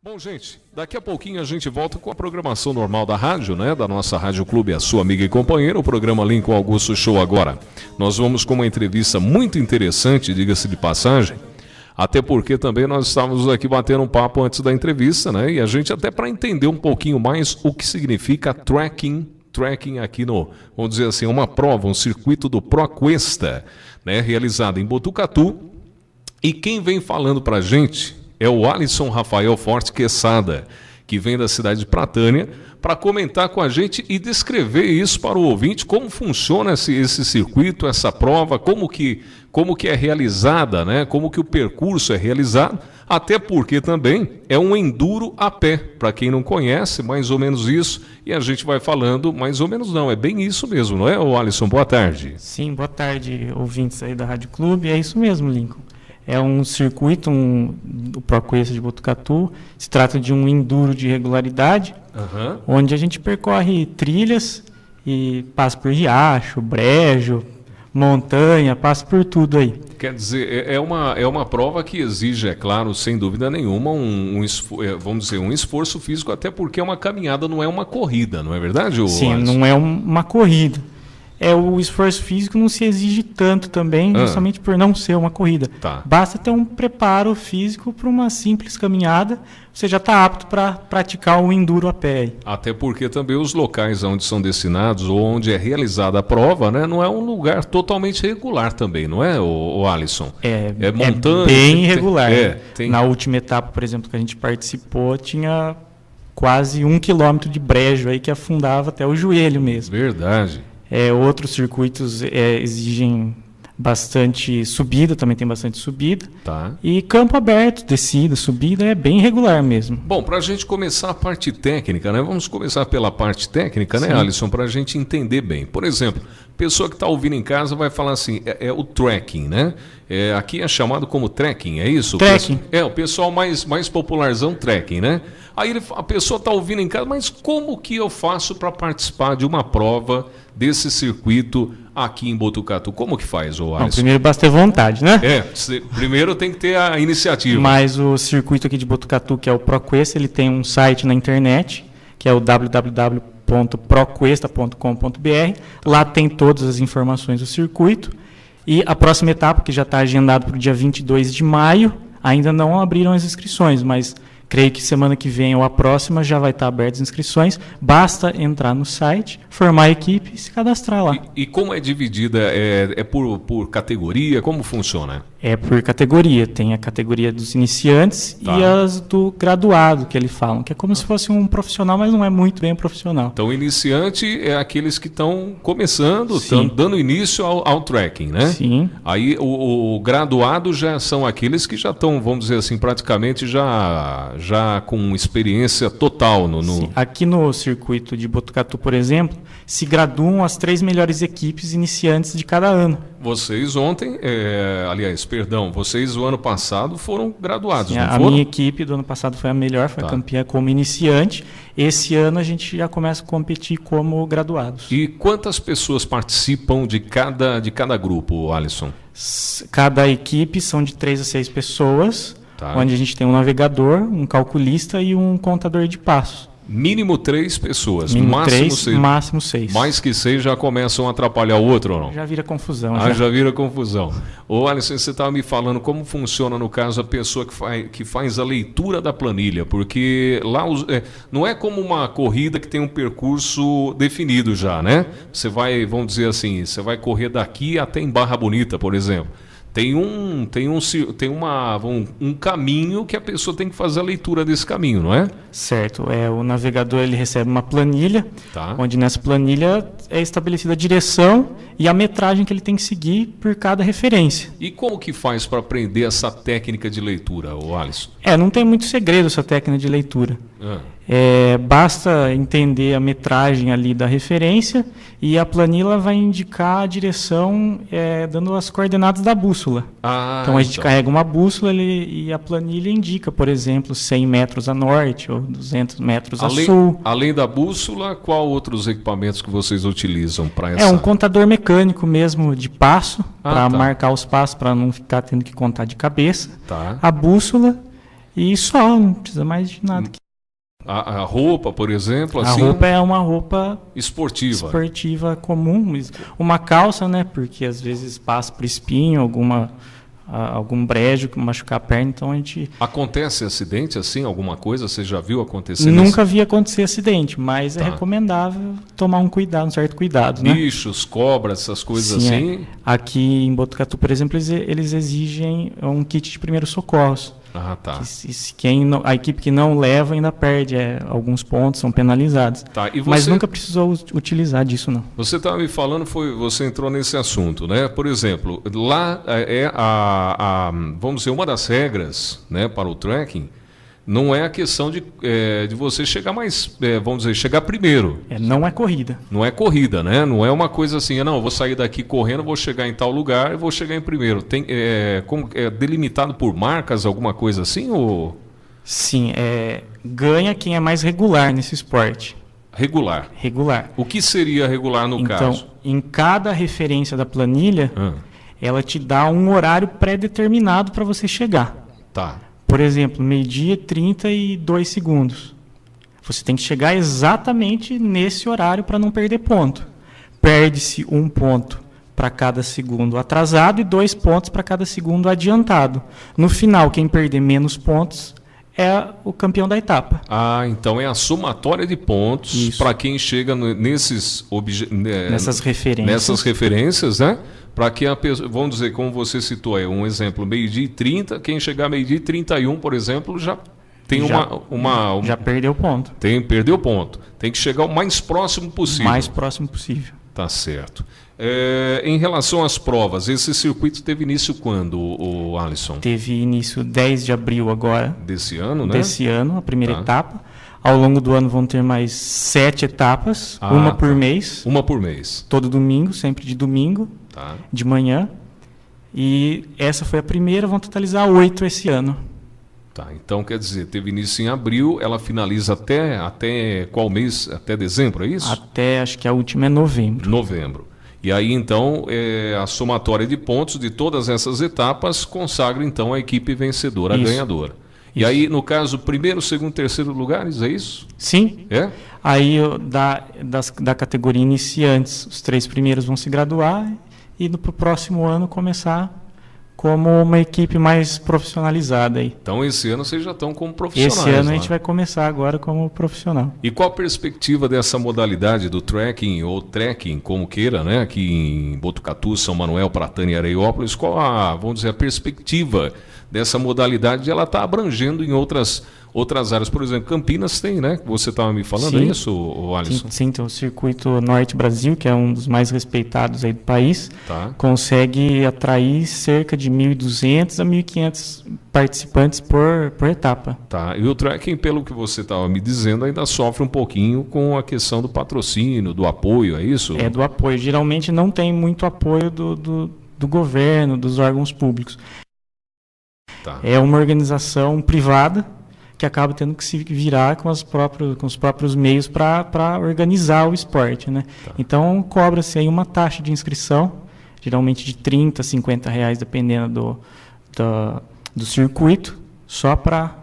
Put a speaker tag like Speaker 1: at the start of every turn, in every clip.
Speaker 1: Bom, gente, daqui a pouquinho a gente volta com a programação normal da rádio, né? Da nossa Rádio Clube, a sua amiga e companheira, o programa Lincoln Augusto Show agora. Nós vamos com uma entrevista muito interessante, diga-se de passagem, até porque também nós estávamos aqui batendo um papo antes da entrevista, né? E a gente até para entender um pouquinho mais o que significa trekking aqui no, vamos dizer assim, uma prova, um circuito do ProQuesta, né? Realizado em Botucatu. E quem vem falando para a gente é o Alisson Rafael Forte Quesada, que vem da cidade de Pratânia, para comentar com a gente e descrever isso para o ouvinte, como funciona esse circuito, essa prova, como que é realizada, né? Como que o percurso é realizado, até porque também é um enduro a pé, para quem não conhece, mais ou menos isso, e a gente vai falando, mais ou menos não, é bem isso mesmo, não é, Alisson? Boa tarde.
Speaker 2: Sim, boa tarde, ouvintes aí da Rádio Clube, é isso mesmo, Lincoln. É um circuito, o ProQuesta de Botucatu. Se trata de um enduro de regularidade, onde a gente percorre trilhas e passa por riacho, brejo, montanha, passa por tudo aí.
Speaker 1: Quer dizer, é uma prova que exige, é claro, sem dúvida nenhuma, vamos dizer, um esforço físico, até porque é uma caminhada, não é uma corrida, não é verdade?
Speaker 2: Sim, não é uma corrida. O esforço físico não se exige tanto também, justamente por não ser uma corrida.
Speaker 1: Tá.
Speaker 2: Basta ter um preparo físico para uma simples caminhada, você já está apto para praticar o enduro a pé.
Speaker 1: Até porque também os locais onde são destinados ou onde é realizada a prova, né, não é um lugar totalmente regular também, não é, o Alisson?
Speaker 2: É
Speaker 1: montanha.
Speaker 2: É bem irregular.
Speaker 1: Tem...
Speaker 2: Na última etapa, por exemplo, que a gente participou, tinha quase 1 quilômetro de brejo aí que afundava até o joelho mesmo.
Speaker 1: Verdade.
Speaker 2: Outros circuitos exigem bastante subida, também tem bastante subida.
Speaker 1: Tá.
Speaker 2: E campo aberto, descida, subida, é bem regular mesmo.
Speaker 1: Bom, para a gente começar a parte técnica, né? Vamos começar pela parte técnica, né, Alisson, para a gente entender bem. Por exemplo, pessoa que está ouvindo em casa vai falar assim, é o trekking, né? Aqui é chamado como trekking, é isso?
Speaker 2: Trekking.
Speaker 1: O pessoal mais popularzão, trekking, né? Aí a pessoa está ouvindo em casa, mas como que eu faço para participar de uma prova desse circuito aqui em Botucatu? Como que faz, Alisson?
Speaker 2: Primeiro basta ter vontade, né?
Speaker 1: Primeiro tem que ter a iniciativa.
Speaker 2: Mas o circuito aqui de Botucatu, que é o ProQuesta, ele tem um site na internet, que é o www.proquesta.com.br. Lá tem todas as informações do circuito. E a próxima etapa, que já está agendada para o dia 22 de maio, ainda não abriram as inscrições, mas creio que semana que vem ou a próxima já vai estar abertas as inscrições. Basta entrar no site, formar a equipe e se cadastrar lá.
Speaker 1: E como é dividida? É por categoria? Como funciona?
Speaker 2: É por categoria. Tem a categoria dos iniciantes e as do graduado, que eles falam, que é como se fosse um profissional, mas não é muito bem um profissional.
Speaker 1: Então, o iniciante é aqueles que estão começando, estão dando início ao trekking, né?
Speaker 2: Sim.
Speaker 1: Aí, o graduado já são aqueles que já estão, vamos dizer assim, praticamente já com experiência total.
Speaker 2: Sim. Aqui no circuito de Botucatu, por exemplo, se graduam as 3 melhores equipes iniciantes de cada ano.
Speaker 1: Vocês vocês o ano passado foram graduados,
Speaker 2: Sim,
Speaker 1: não
Speaker 2: foram?
Speaker 1: A
Speaker 2: minha equipe do ano passado foi a melhor, foi campeã como iniciante. Esse ano a gente já começa a competir como graduados.
Speaker 1: E quantas pessoas participam de cada grupo, Alisson?
Speaker 2: Cada equipe são de 3 a 6 pessoas, onde a gente tem um navegador, um calculista e um contador de passos.
Speaker 1: Mínimo 3 pessoas,
Speaker 2: máximo 6.
Speaker 1: Mais que 6 já começam a atrapalhar o outro ou não?
Speaker 2: Já vira confusão.
Speaker 1: Já vira confusão. Ô Alisson, você estava me falando como funciona, no caso, a pessoa que faz a leitura da planilha, porque lá não é como uma corrida que tem um percurso definido já, né? Você vai, vamos dizer assim, você vai correr daqui até em Barra Bonita, por exemplo. Tem um caminho que a pessoa tem que fazer a leitura desse caminho, não é?
Speaker 2: Certo. O navegador ele recebe uma planilha, onde nessa planilha é estabelecida a direção e a metragem que ele tem que seguir por cada referência.
Speaker 1: E como que faz para aprender essa técnica de leitura, Alisson?
Speaker 2: Não tem muito segredo essa técnica de leitura. Basta entender a metragem ali da referência e a planilha vai indicar a direção dando as coordenadas da bússola. Então a gente carrega uma bússola e a planilha indica, por exemplo, 100 metros a norte ou 200 metros a sul.
Speaker 1: Além da bússola, qual outros equipamentos que vocês utilizam para essa?
Speaker 2: Um contador mecânico mesmo de passo, para marcar os passos, para não ficar tendo que contar de cabeça. A bússola E só, não precisa mais de nada.
Speaker 1: A roupa, por exemplo,
Speaker 2: A
Speaker 1: assim,
Speaker 2: roupa é uma roupa
Speaker 1: esportiva
Speaker 2: comum, uma calça, né? Porque às vezes passa por espinho, algum brejo que machucar a perna, então a gente...
Speaker 1: Acontece acidente assim, alguma coisa? Você já viu acontecer?
Speaker 2: Nunca vi acontecer acidente, mas é recomendável tomar um certo cuidado, né?
Speaker 1: Bichos, cobras, essas coisas
Speaker 2: Sim,
Speaker 1: assim?
Speaker 2: Aqui em Botucatu, por exemplo, eles exigem um kit de primeiros socorros.
Speaker 1: Ah, tá.
Speaker 2: A equipe que não leva ainda perde alguns pontos, são penalizados.
Speaker 1: Tá. E
Speaker 2: mas nunca precisou utilizar disso, não.
Speaker 1: Você estava me falando, você entrou nesse assunto, né? Por exemplo, lá vamos dizer, uma das regras, né, para o trekking não é a questão de você chegar vamos dizer, chegar primeiro.
Speaker 2: Não é corrida.
Speaker 1: Não é corrida, né? Não é uma coisa assim, não, eu vou sair daqui correndo, vou chegar em tal lugar e vou chegar em primeiro. É delimitado por marcas, alguma coisa assim? Ou...
Speaker 2: Sim, ganha quem é mais regular nesse esporte.
Speaker 1: Regular. O que seria regular no caso?
Speaker 2: Então, em cada referência da planilha, ela te dá um horário pré-determinado para você chegar.
Speaker 1: Tá.
Speaker 2: Por exemplo, 12h 32 segundos. Você tem que chegar exatamente nesse horário para não perder ponto. Perde-se 1 ponto para cada segundo atrasado e 2 pontos para cada segundo adiantado. No final, quem perder menos pontos é o campeão da etapa.
Speaker 1: Ah, então é a somatória de pontos para quem chega nessas referências, né? Para que a pessoa, vamos dizer, como você citou aí, um exemplo, 12h30, quem chegar 12h31, por exemplo, já tem
Speaker 2: já perdeu ponto.
Speaker 1: Perdeu ponto. Tem que chegar o mais próximo possível.
Speaker 2: Mais próximo possível.
Speaker 1: Tá certo. Em relação às provas, esse circuito teve início quando, o Alisson?
Speaker 2: Teve início 10 de abril agora.
Speaker 1: Desse ano, né?
Speaker 2: Desse ano, a primeira etapa. Ao longo do ano vão ter mais 7 etapas, uma por mês.
Speaker 1: Uma por mês.
Speaker 2: Todo domingo, sempre de domingo, de manhã. E essa foi a primeira, vão totalizar 8 esse ano.
Speaker 1: Tá, então quer dizer, teve início em abril, ela finaliza até qual mês? Até dezembro, é isso?
Speaker 2: Acho que a última é novembro.
Speaker 1: Novembro. E aí, então, a somatória de pontos de todas essas etapas consagra, então, a equipe vencedora, a ganhadora. E aí, no caso, primeiro, segundo, terceiro lugares, é isso?
Speaker 2: Sim.
Speaker 1: É?
Speaker 2: Aí, da categoria iniciantes, os 3 primeiros vão se graduar e no próximo ano começar como uma equipe mais profissionalizada aí.
Speaker 1: Então, esse ano vocês já estão como profissionais.
Speaker 2: Esse ano a gente vai começar agora como profissional.
Speaker 1: E qual a perspectiva dessa modalidade do trekking ou trekking, como queira, né? Aqui em Botucatu, São Manuel, Pratânia e Areiópolis, qual vamos dizer, a perspectiva dessa modalidade? Ela está abrangendo em outras áreas. Por exemplo, Campinas tem, né? Você estava me falando, é isso, Alisson?
Speaker 2: Sim, tem o Circuito Norte Brasil, que é um dos mais respeitados aí do país. Consegue atrair cerca de 1.200 a 1.500 participantes por etapa.
Speaker 1: Tá. E o trekking, pelo que você estava me dizendo, ainda sofre um pouquinho com a questão do patrocínio, do apoio, é isso?
Speaker 2: É, do apoio. Geralmente não tem muito apoio do governo, dos órgãos públicos. É uma organização privada que acaba tendo que se virar com os próprios meios para organizar o esporte, né? Então, cobra-se aí uma taxa de inscrição, geralmente de R$30, R$50, dependendo do circuito, só para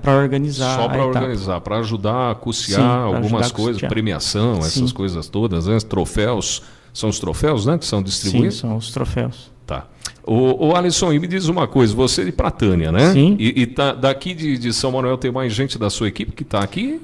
Speaker 2: organizar.
Speaker 1: Só para organizar, para ajudar a custear algumas coisas, premiação, essas coisas todas, né? Troféus. São os troféus, né, que são distribuídos?
Speaker 2: Sim, são os troféus.
Speaker 1: Tá. O Alisson, e me diz uma coisa, você é de Pratânia, né?
Speaker 2: Sim.
Speaker 1: E daqui de São Manuel tem mais gente da sua equipe que está aqui?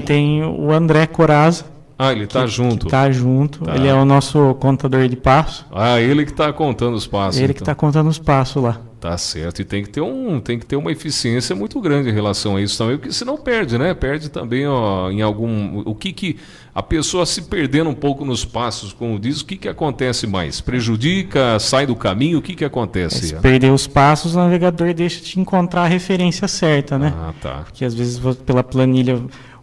Speaker 2: Tem o André Coraza.
Speaker 1: Ele está junto.
Speaker 2: Está junto. Tá. Ele é o nosso contador de passos.
Speaker 1: Ele que está contando os passos.
Speaker 2: Ele que está contando os passos lá.
Speaker 1: Tá certo. E tem que ter uma eficiência muito grande em relação a isso também, porque senão perde, né? Perde também em algum... O que a pessoa se perdendo um pouco nos passos, como diz, o que acontece mais? Prejudica, sai do caminho, o que acontece?
Speaker 2: Se perder os passos, o navegador deixa de encontrar a referência certa, né?
Speaker 1: Tá.
Speaker 2: Porque às vezes pela planilha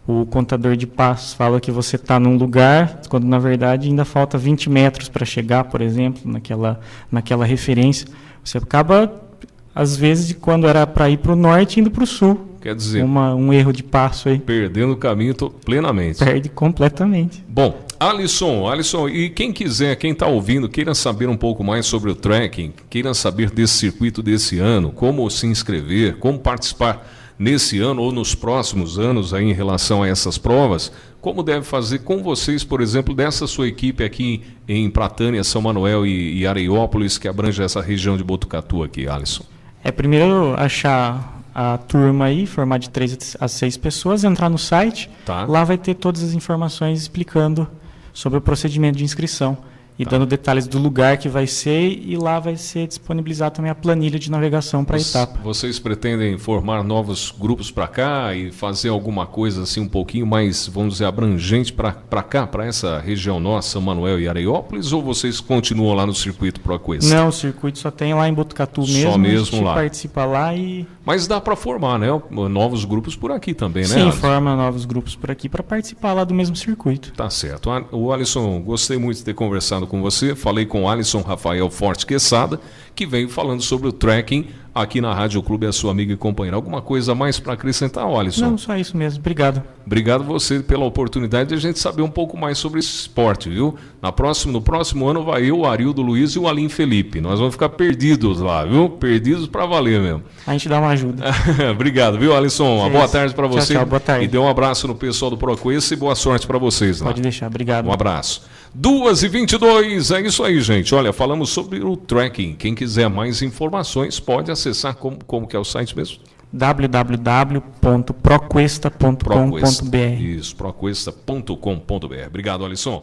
Speaker 2: o contador de passos fala que você está num lugar, quando na verdade ainda falta 20 metros para chegar, por exemplo, naquela referência. Você acaba, às vezes, quando era para ir para o norte, indo para o sul.
Speaker 1: Quer dizer,
Speaker 2: um erro de passo aí.
Speaker 1: Perdendo o caminho plenamente.
Speaker 2: Perde completamente.
Speaker 1: Bom, Alisson, e quem quiser, quem está ouvindo, queira saber um pouco mais sobre o trekking, queira saber desse circuito desse ano, como se inscrever, como participar nesse ano ou nos próximos anos aí em relação a essas provas, como deve fazer com vocês, por exemplo, dessa sua equipe aqui em Pratânia, São Manuel e Areiópolis, que abrange essa região de Botucatu aqui, Alisson?
Speaker 2: Primeiro achar a turma aí, formar de 3 a 6 pessoas, entrar no site, lá vai ter todas as informações explicando sobre o procedimento de inscrição e dando detalhes do lugar que vai ser, e lá vai ser disponibilizada também a planilha de navegação para a etapa.
Speaker 1: Vocês pretendem formar novos grupos para cá e fazer alguma coisa assim um pouquinho mais, vamos dizer, abrangente para cá, para essa região nossa, São Manuel e Areiópolis, ou vocês continuam lá no circuito ProQuest?
Speaker 2: Não, o circuito só tem lá em Botucatu mesmo.
Speaker 1: Só mesmo
Speaker 2: a gente
Speaker 1: lá.
Speaker 2: Participa lá e...
Speaker 1: Mas dá para formar, né? Novos grupos por aqui também, né?
Speaker 2: Sim, forma novos grupos por aqui para participar lá do mesmo circuito.
Speaker 1: Tá certo. O Alisson, gostei muito de ter conversado com você. Falei com o Alisson Rafael Forte Quesada, que veio falando sobre o trekking aqui na Rádio Clube, a sua amiga e companheira. Alguma coisa mais para acrescentar, Alisson?
Speaker 2: Não, só isso mesmo. Obrigado.
Speaker 1: Obrigado você pela oportunidade de a gente saber um pouco mais sobre esse esporte, viu? No próximo ano vai eu, o Arildo Luiz e o Alim Felipe. Nós vamos ficar perdidos lá, viu? Perdidos para valer mesmo.
Speaker 2: A gente dá uma ajuda.
Speaker 1: Obrigado, viu, Alisson? Uma boa tarde para você.
Speaker 2: Tchau, boa tarde.
Speaker 1: E dê um abraço no pessoal do ProQuest e boa sorte para vocês lá.
Speaker 2: Pode deixar, obrigado.
Speaker 1: Um abraço. 2h22, é isso aí, gente. Olha, falamos sobre o trekking. Quem quiser mais informações pode acessar como que é o site mesmo?
Speaker 2: www.proquesta.com.br.
Speaker 1: Isso, proquesta.com.br. Obrigado, Alisson.